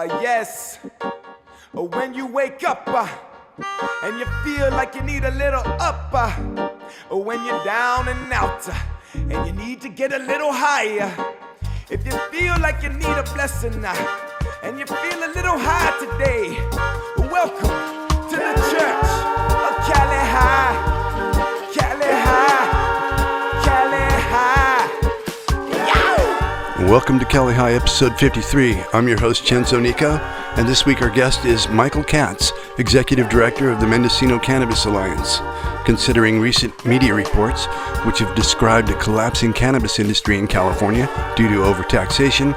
Yes. When you wake up and you feel like you need a little up, when you're down and out and you need to get a little higher, if you feel like you need a blessing and you feel a little high today, welcome to the church of Cali High, Cali High, Cali High. Welcome to Cali High, episode 53. I'm your host, Chenzo Nico, and this week our guest is Michael Katz, Executive Director of the Mendocino Cannabis Alliance. Considering recent media reports, which have described a collapsing cannabis industry in California due to overtaxation,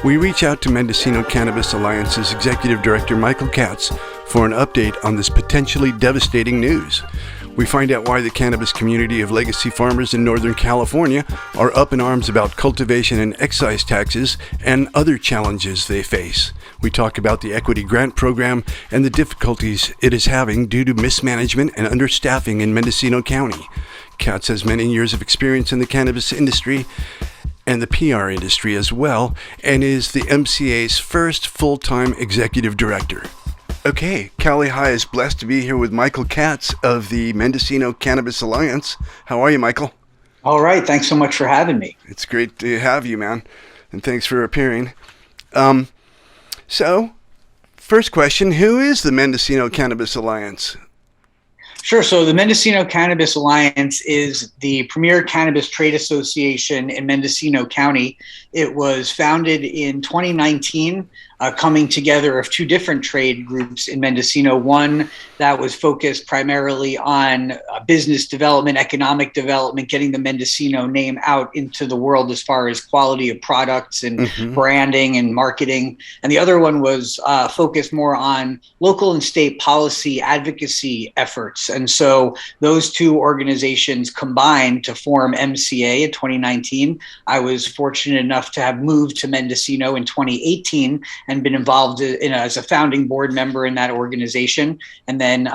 we reach out to Mendocino Cannabis Alliance's Executive Director, Michael Katz, for an update on this potentially devastating news. We find out why the cannabis community of legacy farmers in Northern California are up in arms about cultivation and excise taxes and other challenges they face. We talk about the equity grant program and the difficulties it is having due to mismanagement and understaffing in Mendocino County. Katz has many years of experience in the cannabis industry and the PR industry as well, and is the MCA's first full-time executive director. Okay, Cali High is blessed to be here with Michael Katz of the Mendocino Cannabis Alliance. How are you, Michael? All right. Thanks so much for having me. It's great to have you, man. And thanks for appearing. So, first question, who is the Mendocino Cannabis Alliance? Sure. So the Mendocino Cannabis Alliance is the premier cannabis trade association in Mendocino County. It was founded in 2019, coming together of two different trade groups in Mendocino. One that was focused primarily on business development, economic development, getting the Mendocino name out into the world as far as quality of products and branding and marketing. And the other one was focused more on local and state policy advocacy efforts. And so those two organizations combined to form MCA in 2019. I was fortunate enough to have moved to Mendocino in 2018 and been involved as a founding board member in that organization, and then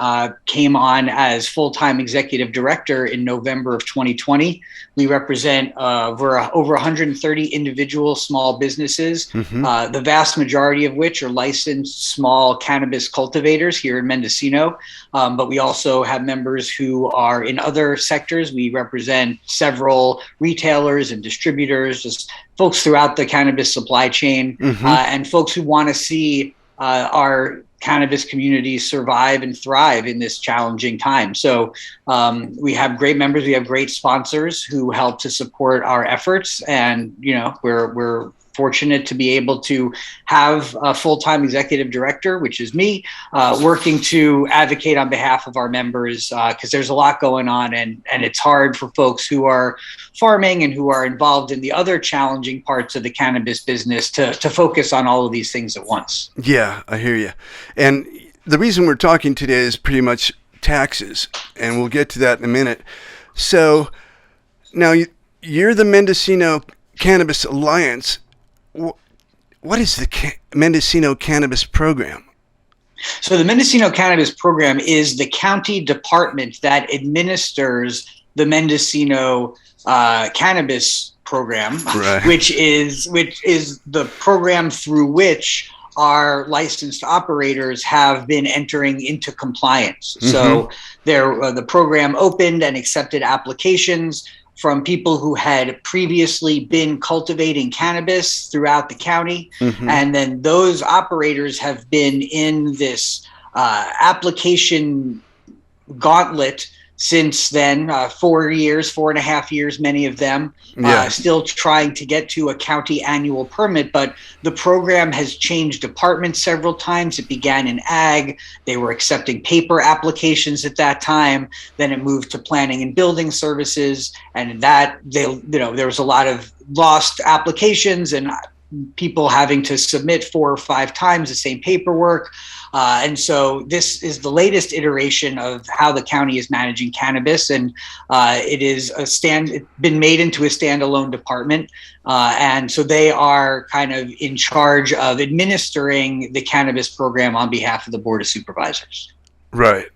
came on as full-time executive director in November of 2020. We represent over 130 individual small businesses, the vast majority of which are licensed small cannabis cultivators here in Mendocino. But we also have members who are in other sectors. We represent several retailers and distributors, just folks throughout the cannabis supply chain, and folks who want to see our cannabis communities survive and thrive in this challenging time. So we have great members, we have great sponsors who help to support our efforts, and we're fortunate to be able to have a full-time executive director, which is me, working to advocate on behalf of our members, because there's a lot going on, and it's hard for folks who are farming and who are involved in the other challenging parts of the cannabis business to focus on all of these things at once. Yeah, I hear you. And the reason we're talking today is pretty much taxes, and we'll get to that in a minute. So now you're the Mendocino Cannabis Alliance. What is the Mendocino Cannabis Program? So the Mendocino Cannabis Program is the county department that administers the Mendocino Cannabis Program, right, which is the program through which our licensed operators have been entering into compliance. So the program opened and accepted applications from people who had previously been cultivating cannabis throughout the county. And then those operators have been in this application gauntlet since then, 4.5 years, many of them, still trying to get to a county annual permit. But the program has changed departments several times. It began in ag. They were accepting paper applications at that time. Then it moved to planning and building services. And there was a lot of lost applications and people having to submit 4 or 5 times the same paperwork. And so this is the latest iteration of how the county is managing cannabis. And it is it's been made into a standalone department. And so they are kind of in charge of administering the cannabis program on behalf of the Board of Supervisors. Right.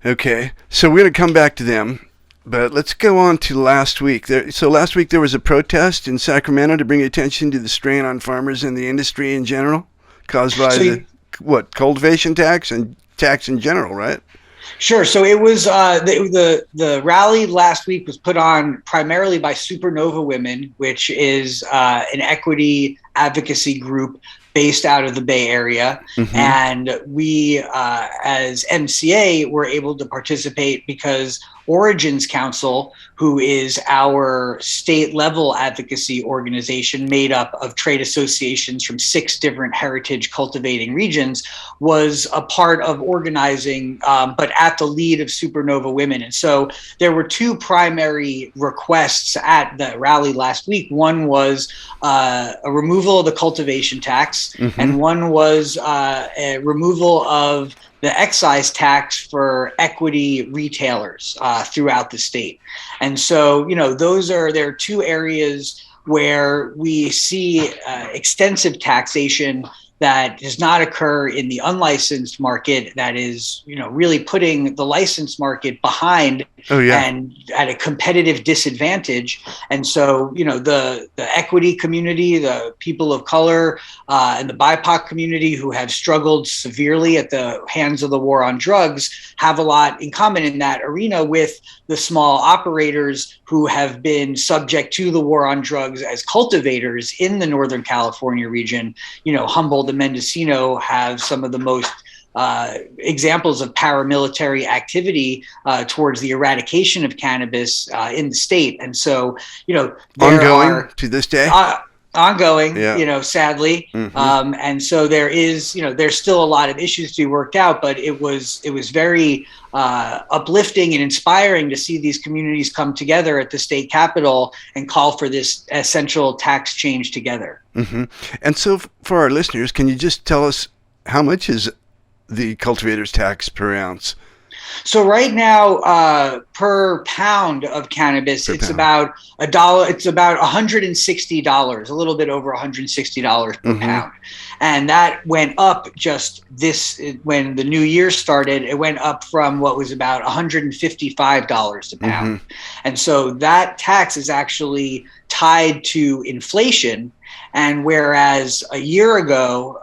Okay. So we're going to come back to them. But let's go on to last week. So last week there was a protest in Sacramento to bring attention to the strain on farmers and the industry in general. caused by cultivation tax and tax in general, right? Sure. So it was the rally last week was put on primarily by Supernova Women, which is an equity advocacy group based out of the Bay Area. Mm-hmm. And we, as MCA, were able to participate because Origins Council, who is our state level advocacy organization made up of trade associations from 6 different heritage cultivating regions, was a part of organizing, but at the lead of Supernova Women. And so there were 2 primary requests at the rally last week. One was a removal of the cultivation tax, mm-hmm. and one was a removal of the excise tax for equity retailers throughout the state. And so, there are 2 areas where we see extensive taxation that does not occur in the unlicensed market, that is, really putting the licensed market behind and at a competitive disadvantage. And so, the equity community, the people of color, and the BIPOC community who have struggled severely at the hands of the war on drugs have a lot in common in that arena with the small operators who have been subject to the war on drugs as cultivators in the Northern California region. Humboldt and Mendocino have some of the most examples of paramilitary activity towards the eradication of cannabis in the state. And so, ongoing to this day. Ongoing, sadly. Mm-hmm. And so there's still a lot of issues to be worked out, but it was very uplifting and inspiring to see these communities come together at the state capitol and call for this essential tax change together. Mm-hmm. And so for our listeners, can you just tell us how much is the cultivator's tax per ounce? So right now, per pound of cannabis, it's about $1. It's about $160, a little bit over $160 per mm-hmm. pound, and that went up when the new year started. It went up from what was about $155 a pound, mm-hmm. and so that tax is actually tied to inflation. And whereas a year ago,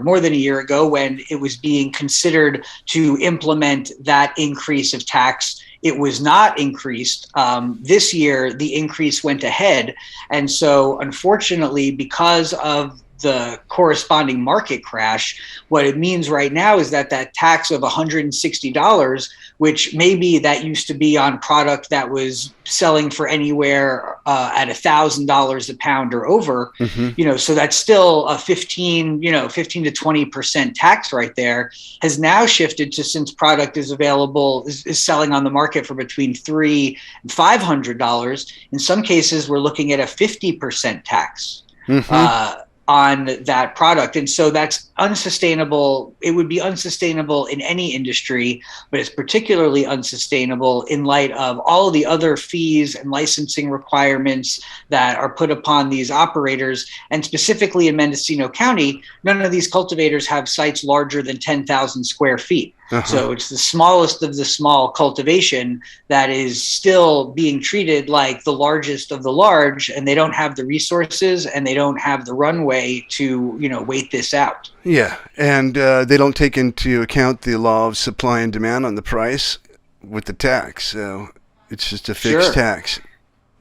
more than a year ago, when it was being considered to implement that increase of tax, it was not increased. This year, the increase went ahead. And so, unfortunately, because of the corresponding market crash, what it means right now is that tax of $160, which maybe that used to be on product that was selling for anywhere at $1,000 a pound or over, mm-hmm. So that's still a 15 to 20% tax right there, has now shifted to, since product is available, is selling on the market for between $300 and $500. In some cases, we're looking at a 50% tax. Mm-hmm. On that product. And so that's unsustainable. It would be unsustainable in any industry, but it's particularly unsustainable in light of all of the other fees and licensing requirements that are put upon these operators. And specifically in Mendocino County, none of these cultivators have sites larger than 10,000 square feet. Uh-huh. So it's the smallest of the small cultivation that is still being treated like the largest of the large, and they don't have the resources and they don't have the runway to, wait this out. Yeah, and they don't take into account the law of supply and demand on the price with the tax. So it's just a fixed tax.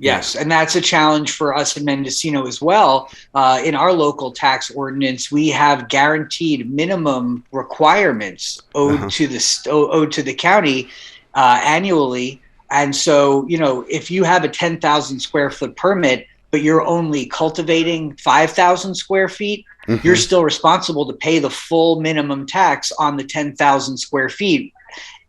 Yes, and that's a challenge for us in Mendocino as well. In our local tax ordinance, we have guaranteed minimum requirements owed to the county annually. And so, if you have a 10,000 square foot permit, but you're only cultivating 5,000 square feet, mm-hmm. you're still responsible to pay the full minimum tax on the 10,000 square feet.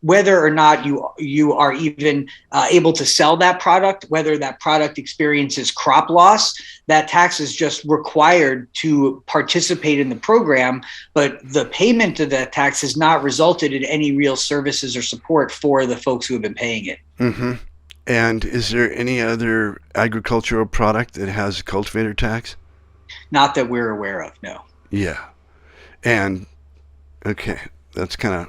Whether or not you are even able to sell that product, whether that product experiences crop loss, that tax is just required to participate in the program. But the payment of that tax has not resulted in any real services or support for the folks who have been paying it. Mm-hmm. And is there any other agricultural product that has a cultivator tax? Not that we're aware of, no. Yeah. And, okay, that's kind of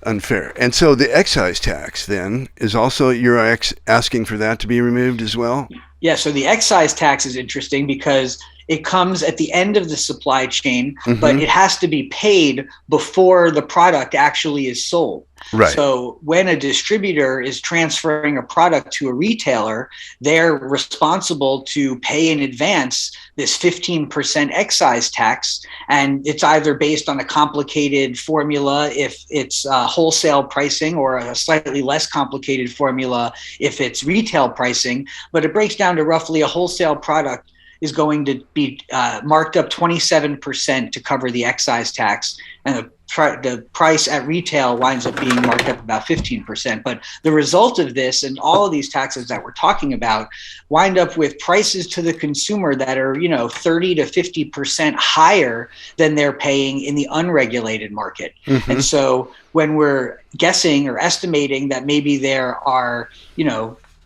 unfair. And so the excise tax then is also, you're asking for that to be removed as well? Yeah, so the excise tax is interesting because it comes at the end of the supply chain, Mm-hmm. but it has to be paid before the product actually is sold. Right. So when a distributor is transferring a product to a retailer, they're responsible to pay in advance this 15% excise tax. And it's either based on a complicated formula if it's wholesale pricing, or a slightly less complicated formula if it's retail pricing. But it breaks down to roughly a wholesale product is going to be marked up 27% to cover the excise tax, and the price at retail winds up being marked up about 15%. But the result of this and all of these taxes that we're talking about wind up with prices to the consumer that are, 30 to 50% higher than they're paying in the unregulated market. Mm-hmm. And so when we're guessing or estimating that maybe there are,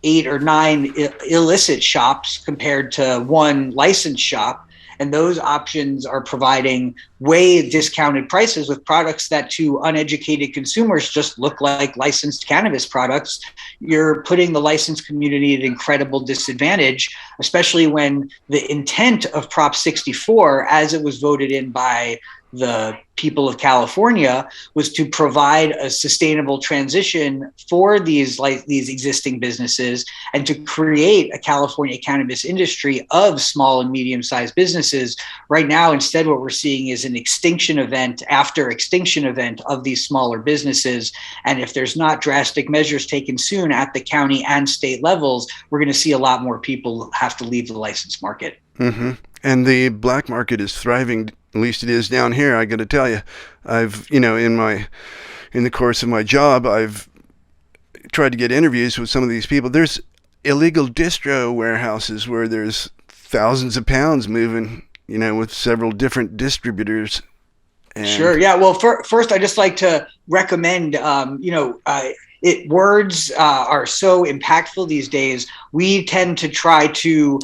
8 or 9 illicit shops compared to one licensed shop, and those options are providing way discounted prices with products that to uneducated consumers just look like licensed cannabis products, you're putting the licensed community at an incredible disadvantage, especially when the intent of Prop 64, as it was voted in by the people of California, was to provide a sustainable transition for these existing businesses and to create a California cannabis industry of small and medium-sized businesses. Right now, instead, what we're seeing is an extinction event after extinction event of these smaller businesses. And if there's not drastic measures taken soon at the county and state levels, we're going to see a lot more people have to leave the licensed market. Mm-hmm. And the black market is thriving. At least it is down here. I got to tell you, I've, in the course of my job, I've tried to get interviews with some of these people. There's illegal distro warehouses where there's thousands of pounds moving, with several different distributors. And sure. Yeah. Well, first, I just like to recommend, words are so impactful these days. We tend to try to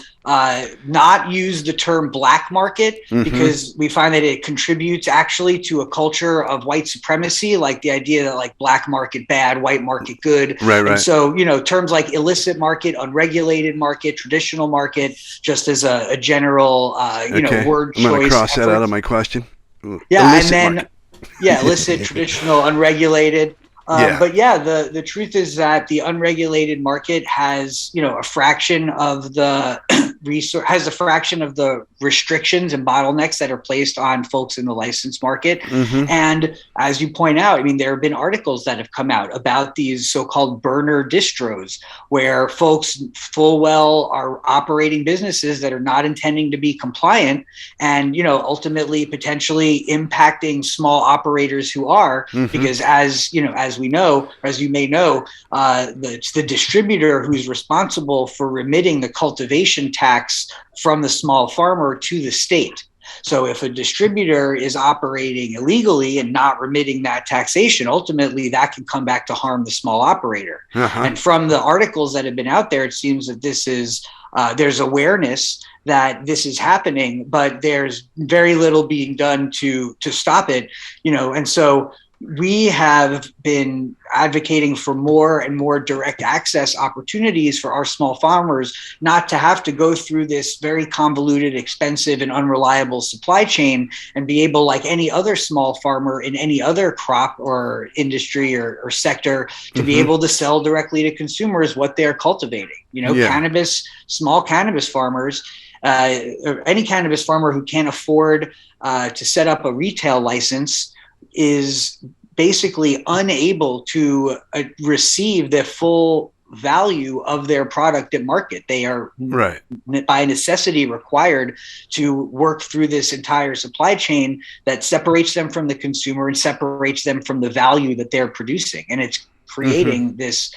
not use the term black market, mm-hmm. because we find that it contributes actually to a culture of white supremacy, like the idea that like black market bad, white market good. Right. And so, terms like illicit market, unregulated market, traditional market, just as a general, word choice. I'm going to cross that out of my question. Yeah. Illicit and then, market. Illicit, traditional, unregulated. But yeah, the truth is that the unregulated market has, a fraction of the has a fraction of the restrictions and bottlenecks that are placed on folks in the licensed market. Mm-hmm. And as you point out, there have been articles that have come out about these so-called burner distros, where folks full well are operating businesses that are not intending to be compliant, and, ultimately potentially impacting small operators who are, mm-hmm. because as we know, as you may know, it's the distributor who's responsible for remitting the cultivation tax from the small farmer to the state. So if a distributor is operating illegally and not remitting that taxation, ultimately that can come back to harm the small operator. Uh-huh. And from the articles that have been out there, it seems that this is there's awareness that this is happening, but there's very little being done to stop it. And so we have been advocating for more and more direct access opportunities for our small farmers, not to have to go through this very convoluted, expensive, and unreliable supply chain, and be able, like any other small farmer in any other crop or industry or sector, to mm-hmm. be able to sell directly to consumers what they're cultivating. Cannabis, small cannabis farmers, or any cannabis farmer who can't afford to set up a retail license is basically unable to receive the full value of their product at market. They are right. by necessity required to work through this entire supply chain that separates them from the consumer and separates them from the value that they're producing. And it's creating mm-hmm. this,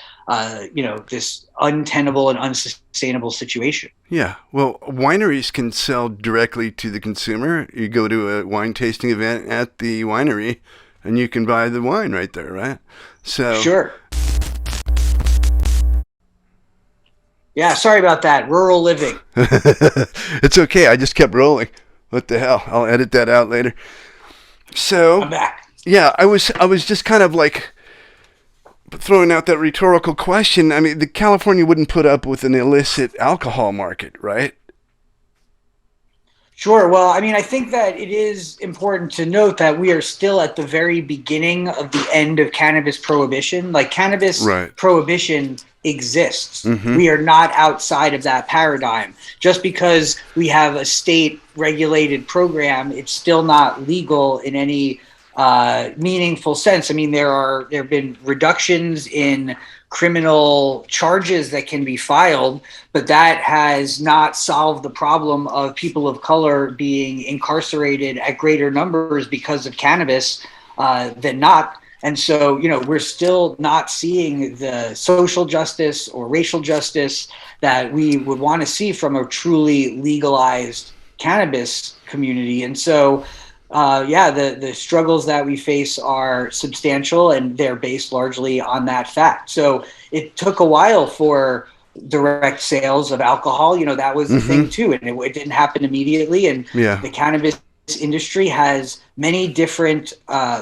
this untenable and unsustainable situation. Yeah. Well, wineries can sell directly to the consumer. You go to a wine tasting event at the winery and you can buy the wine right there, right? So sure. Yeah, sorry about that. Rural living. It's okay. I just kept rolling. What the hell? I'll edit that out later. So I'm back. Yeah, I was just kind of like throwing out that rhetorical question. The California wouldn't put up with an illicit alcohol market, right? Sure. Well, I mean, I think that it is important to note that we are still at the very beginning of the end of cannabis prohibition. Like, cannabis Right. prohibition exists. Mm-hmm. We are not outside of that paradigm. Just because we have a state regulated program, it's still not legal in any meaningful sense. I mean, there have been reductions in criminal charges that can be filed, but that has not solved the problem of people of color being incarcerated at greater numbers because of cannabis than not. And so, we're still not seeing the social justice or racial justice that we would want to see from a truly legalized cannabis community. And so, the struggles that we face are substantial, and they're based largely on that fact. So it took a while for direct sales of alcohol. That was the thing too, and it didn't happen immediately. And the cannabis industry has many different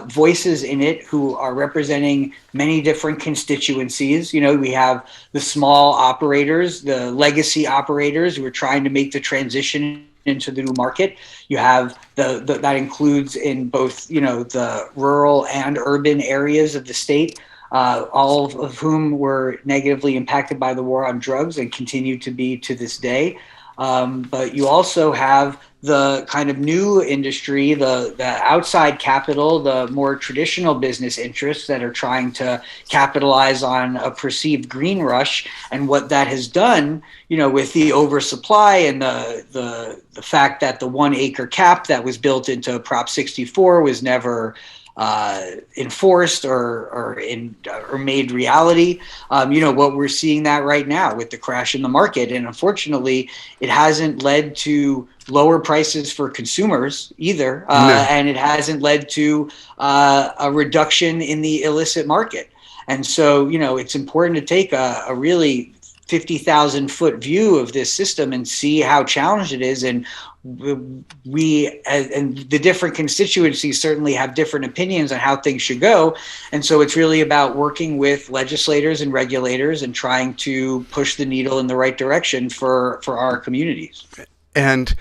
voices in it who are representing many different constituencies. We have the small operators, the legacy operators who are trying to make the transition into the new market. You have that includes in both, the rural and urban areas of the state, all of whom were negatively impacted by the war on drugs and continue to be to this day. But you also have the kind of new industry, the outside capital, the more traditional business interests that are trying to capitalize on a perceived green rush. And what that has done, with the oversupply and the fact that the 1 acre cap that was built into Prop 64 was never enforced or made reality. What we're seeing that right now with the crash in the market, and unfortunately, it hasn't led to lower prices for consumers either, and it hasn't led to a reduction in the illicit market. And so, it's important to take a really 50,000 foot view of this system and see how challenged it is. And we and the different constituencies certainly have different opinions on how things should go. And so it's really about working with legislators and regulators and trying to push the needle in the right direction for our communities. And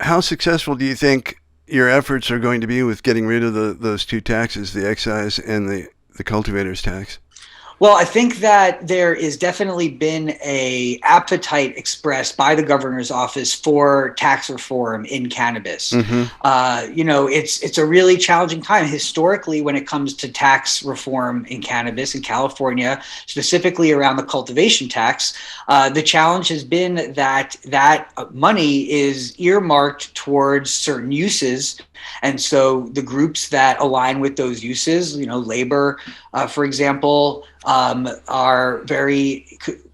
how successful do you think your efforts are going to be with getting rid of those two taxes, the excise and the cultivators tax? Well, I think that there is definitely been a appetite expressed by the governor's office for tax reform in cannabis. It's a really challenging time historically when it comes to tax reform in cannabis in California, specifically around the cultivation tax. The challenge has been that money is earmarked towards certain uses. And so the groups that align with those uses, labor, for example,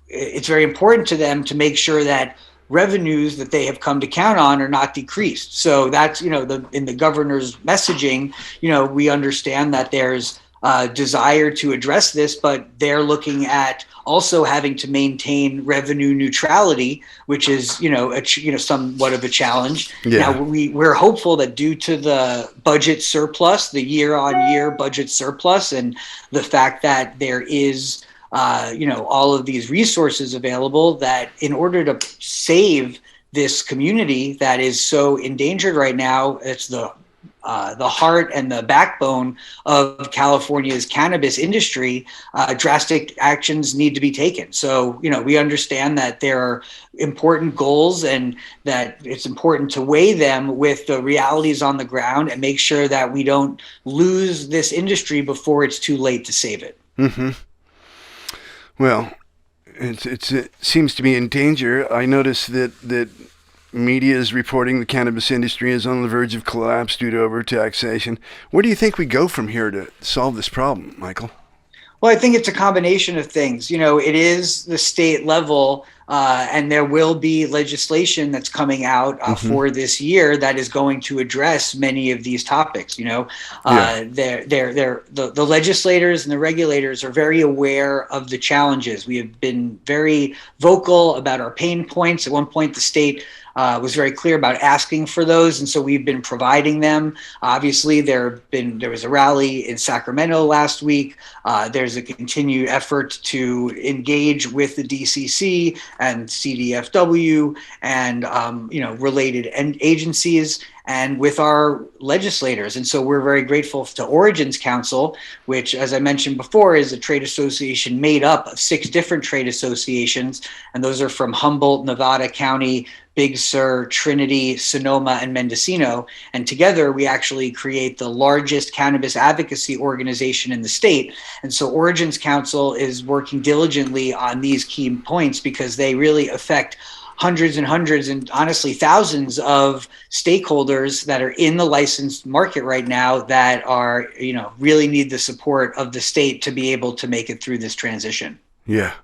it's very important to them to make sure that revenues that they have come to count on are not decreased. So that's, in the governor's messaging, we understand that there's a desire to address this, but they're looking at also having to maintain revenue neutrality, which is, somewhat of a challenge. Yeah. Now, we're hopeful that due to the budget surplus, the year-on-year budget surplus, and the fact that there is, all of these resources available, that in order to save this community that is so endangered right now, it's the heart and the backbone of California's cannabis industry, drastic actions need to be taken. So, we understand that there are important goals and that it's important to weigh them with the realities on the ground and make sure that we don't lose this industry before it's too late to save it. Mm-hmm. Well, it seems to be in danger. I noticed that media is reporting the cannabis industry is on the verge of collapse due to overtaxation. Where do you think we go from here to solve this problem, Michael? Well, I think it's a combination of things. It is the state level, and there will be legislation that's coming out for this year that is going to address many of these topics. The legislators and the regulators are very aware of the challenges. We have been very vocal about our pain points. At one point, the state was very clear about asking for those, and so we've been providing them. Obviously, there was a rally in Sacramento last week. There's a continued effort to engage with the DCC and CDFW and related agencies, and with our legislators. And so we're very grateful to Origins Council, which, as I mentioned before, is a trade association made up of 6 different trade associations. And those are from Humboldt, Nevada County, Big Sur, Trinity, Sonoma, and Mendocino. And together we actually create the largest cannabis advocacy organization in the state. And so Origins Council is working diligently on these key points because they really affect hundreds and hundreds and honestly thousands of stakeholders that are in the licensed market right now that are, really need the support of the state to be able to make it through this transition. Yeah.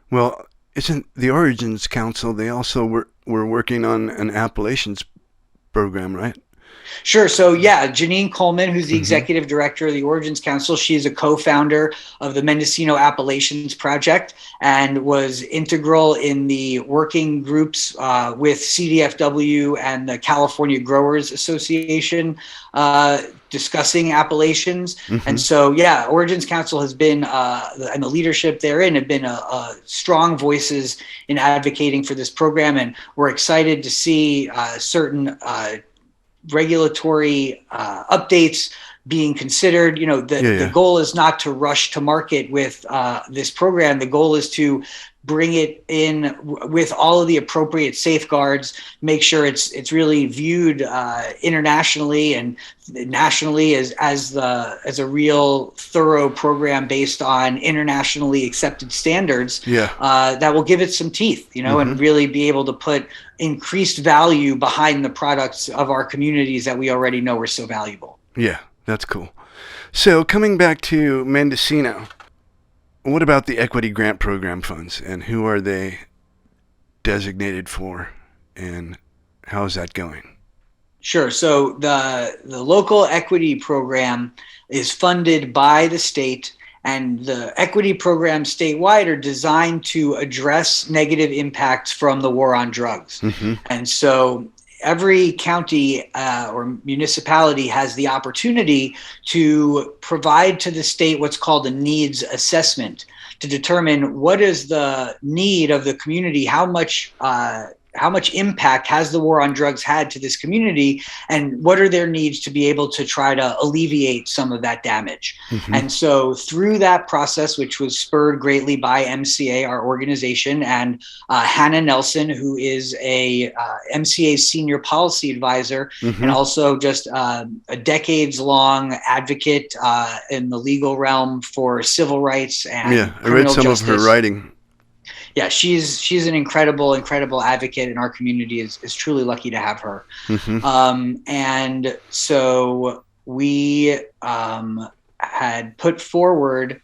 Well, isn't the Origins Council, they also were working on an appellations program, right? Sure. So Janine Coleman, who's the executive director of the Origins Council, she is a co-founder of the Mendocino Appellations Project and was integral in the working groups with CDFW and the California Growers Association discussing appellations. And so, Origins Council has been, and the leadership therein have been strong voices in advocating for this program. And we're excited to see certain regulatory updates being considered. The goal is not to rush to market with this program. The goal is to bring it in with all of the appropriate safeguards, make sure it's really viewed internationally and nationally as a real thorough program based on internationally accepted standards that will give it some teeth, and really be able to put increased value behind the products of our communities that we already know are so valuable. Yeah, that's cool. So coming back to Mendocino, what about the Equity Grant Program funds, and who are they designated for, and how is that going? Sure. So the local equity program is funded by the state, and the equity programs statewide are designed to address negative impacts from the war on drugs. And so every county or municipality has the opportunity to provide to the state what's called a needs assessment to determine what is the need of the community, how much impact has the war on drugs had to this community, and what are their needs to be able to try to alleviate some of that damage. And so through that process, which was spurred greatly by MCA, our organization, and Hannah Nelson, who is a MCA's senior policy advisor and also just a decades-long advocate in the legal realm for civil rights and I read some justice. of her writing. Yeah, she's an incredible advocate, and our community is truly lucky to have her. And so we had put forward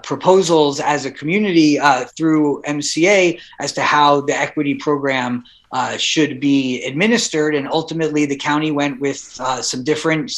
proposals as a community through MCA as to how the equity program should be administered, and ultimately the county went with some different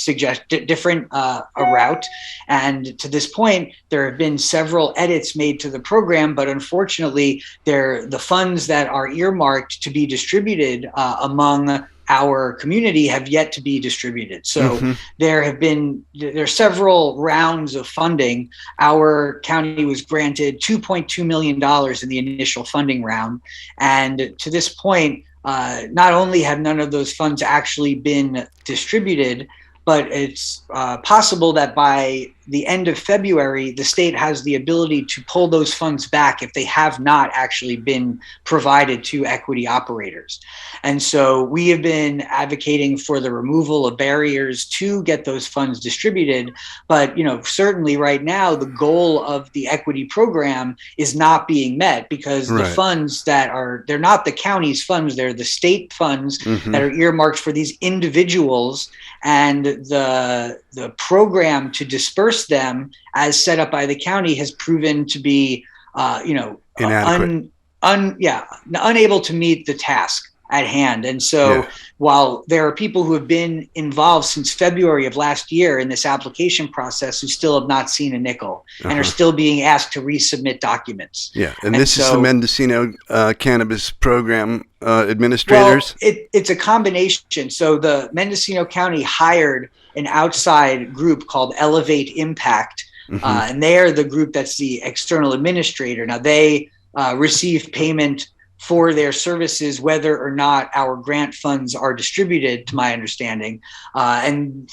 route. And to this point, there have been several edits made to the program, but unfortunately, the funds that are earmarked to be distributed among our community have yet to be distributed. So there are several rounds of funding. Our county was granted $2.2 million in the initial funding round. And to this point, not only have none of those funds actually been distributed, but it's possible that by the end of February, the state has the ability to pull those funds back if they have not actually been provided to equity operators. And so we have been advocating for the removal of barriers to get those funds distributed. But, certainly right now, the goal of the equity program is not being met because the funds they're not the county's funds, they're the state funds that are earmarked for these individuals, and the program to disperse them as set up by the county has proven to be, inadequate. Unable to meet the task at hand. And so while there are people who have been involved since February of last year in this application process who still have not seen a nickel and are still being asked to resubmit documents. And this is the Mendocino Cannabis Program administrators? Well, it's a combination. So the Mendocino County hired an outside group called Elevate Impact, and they're the group that's the external administrator. Now they receive payment for their services, whether or not our grant funds are distributed, to my understanding. And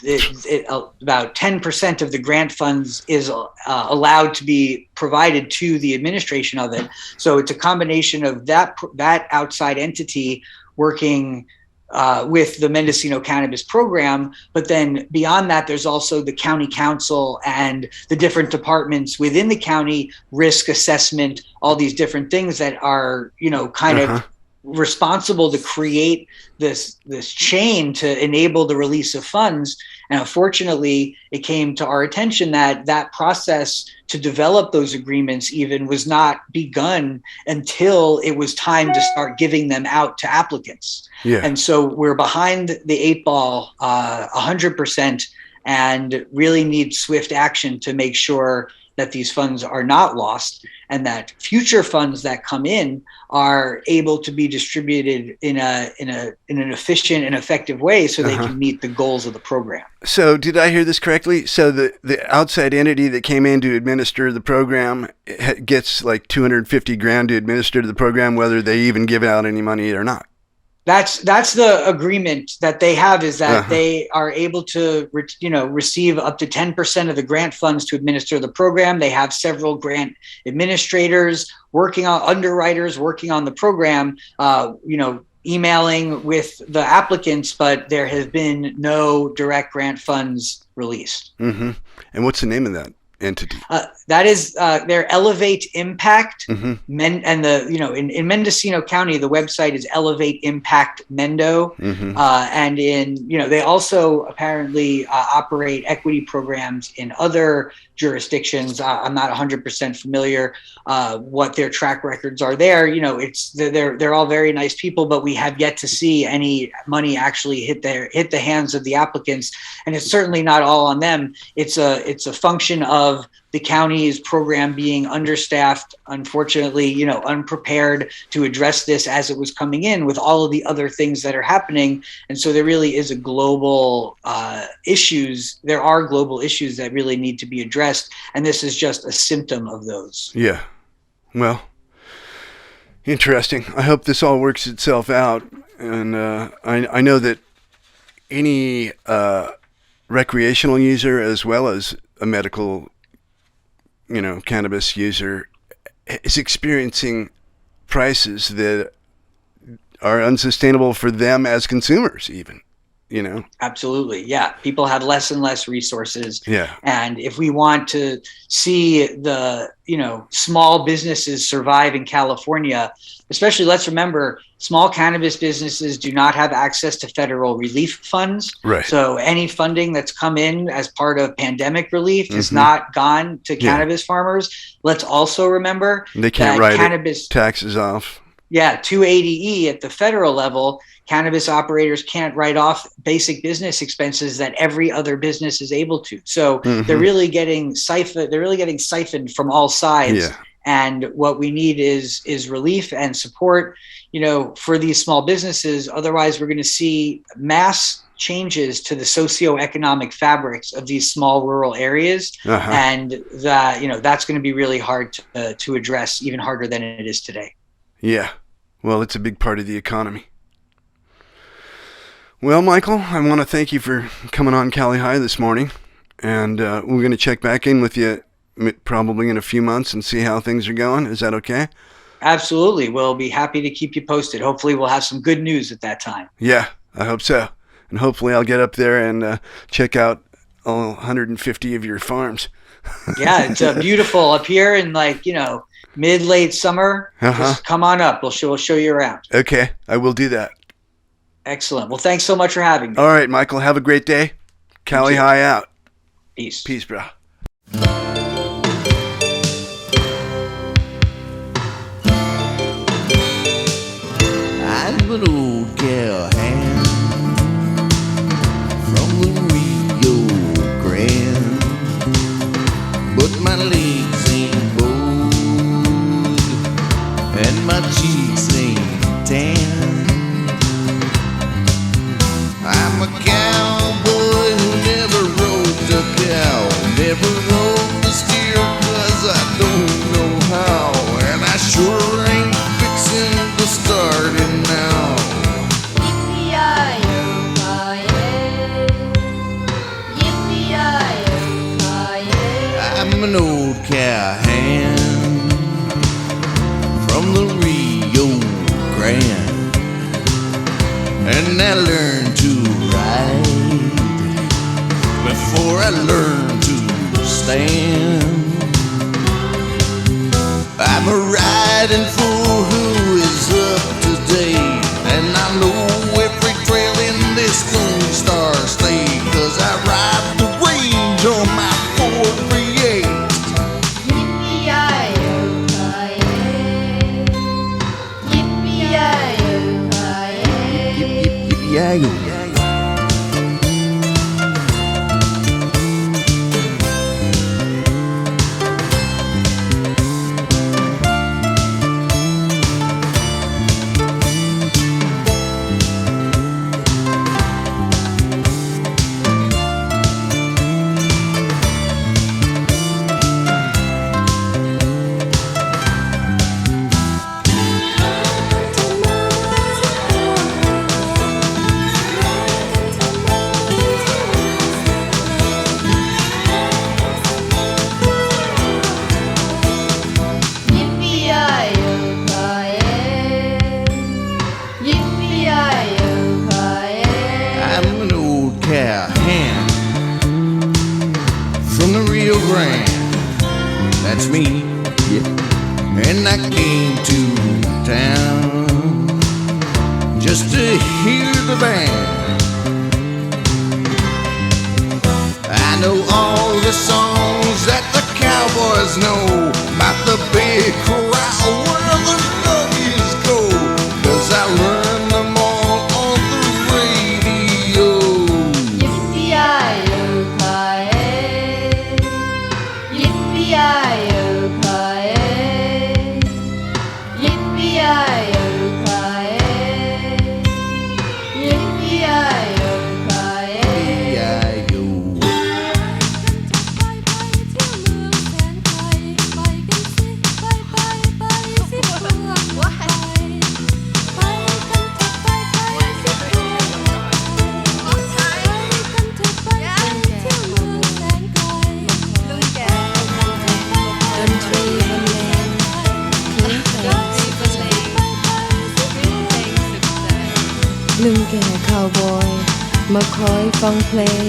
about 10% of the grant funds is allowed to be provided to the administration of it. So it's a combination of that outside entity working with the Mendocino Cannabis program. But then beyond that, there's also the county council and the different departments within the county, risk assessment, all these different things that are, kind of responsible to create this chain to enable the release of funds. And unfortunately, it came to our attention that process to develop those agreements even was not begun until it was time to start giving them out to applicants. Yeah. And so we're behind the 8 ball 100% and really need swift action to make sure that these funds are not lost and that future funds that come in are able to be distributed in an efficient and effective way so they can meet the goals of the program. So did I hear this correctly? So the outside entity that came in to administer the program gets like $250,000 to administer the program, whether they even give out any money or not. That's the agreement that they have, is that they are able to, receive up to 10% of the grant funds to administer the program. They have several grant administrators underwriters working on the program, emailing with the applicants, but there has been no direct grant funds released. Mm-hmm. And what's the name of that entity? That is their Elevate Impact. In Mendocino County, the website is Elevate Impact Mendo. And they also apparently operate equity programs in other jurisdictions. I'm not 100% familiar what their track records are there. They're all very nice people, but we have yet to see any money actually hit the hands of the applicants. And it's certainly not all on them. It's a function of the county's program being understaffed, unfortunately, unprepared to address this as it was coming in with all of the other things that are happening. And so there really is a global issues. There are global issues that really need to be addressed. And this is just a symptom of those. Yeah. Well, interesting. I hope this all works itself out. And I know that any recreational user as well as a medical cannabis user is experiencing prices that are unsustainable for them as consumers even, Absolutely. Yeah. People have less and less resources. Yeah. And if we want to see the, small businesses survive in California, especially, let's remember, small cannabis businesses do not have access to federal relief funds. Right. So any funding that's come in as part of pandemic relief has not gone to cannabis farmers. Let's also remember they can't write cannabis taxes off. Yeah, 280E at the federal level, cannabis operators can't write off basic business expenses that every other business is able to. So they're really getting siphoned. They're really getting siphoned from all sides. Yeah. And what we need is relief and support, for these small businesses. Otherwise, we're going to see mass changes to the socioeconomic fabrics of these small rural areas, and that's going to be really hard to address, even harder than it is today. Yeah. Well, it's a big part of the economy. Well, Michael, I want to thank you for coming on Cali High this morning. And we're going to check back in with you probably in a few months and see how things are going. Is that okay? Absolutely. We'll be happy to keep you posted. Hopefully we'll have some good news at that time. Yeah, I hope so. And hopefully I'll get up there and check out all 150 of your farms. Yeah, it's beautiful up here in mid-late summer. Just come on up. We'll show you around. Okay, I will do that. Excellent. Well, thanks so much for having me. All right, Michael, have a great day. Cali High out. Peace. Peace, bro. I'm an old cowhand from the Rio Grande, but my legs ain't bold and my cheeks ain't tan. I'm a cowboy who never rode a cow, never rode a steer 'cause I don't know how, and I sure I learned to ride, before I learned to stand. I'm a riding fool who is up to date, and I know every trail in this Lone Star State, 'cause I ride the range on my 438. Yippee-yi-yo. I'm an old cowhand from the Rio Grande. That's me, yeah. And I came to town just to hear the band. I know all the songs that the cowboys know about the big corral where the nuggies go, 'cause I learned them all on the radio. Lưng kẻ cowboy มาคอยฟังเพลง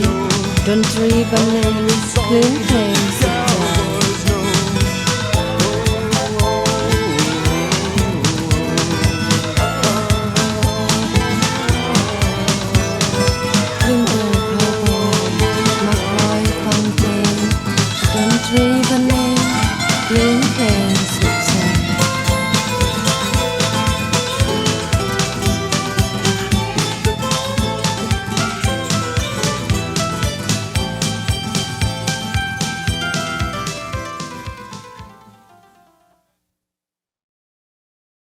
ดนตรีบรรเลงคลื่นเพลงสุดใจลึงแก่ cowboy มาคอยฟังเพลงดนตรีบรรเลงคลื่นเพลง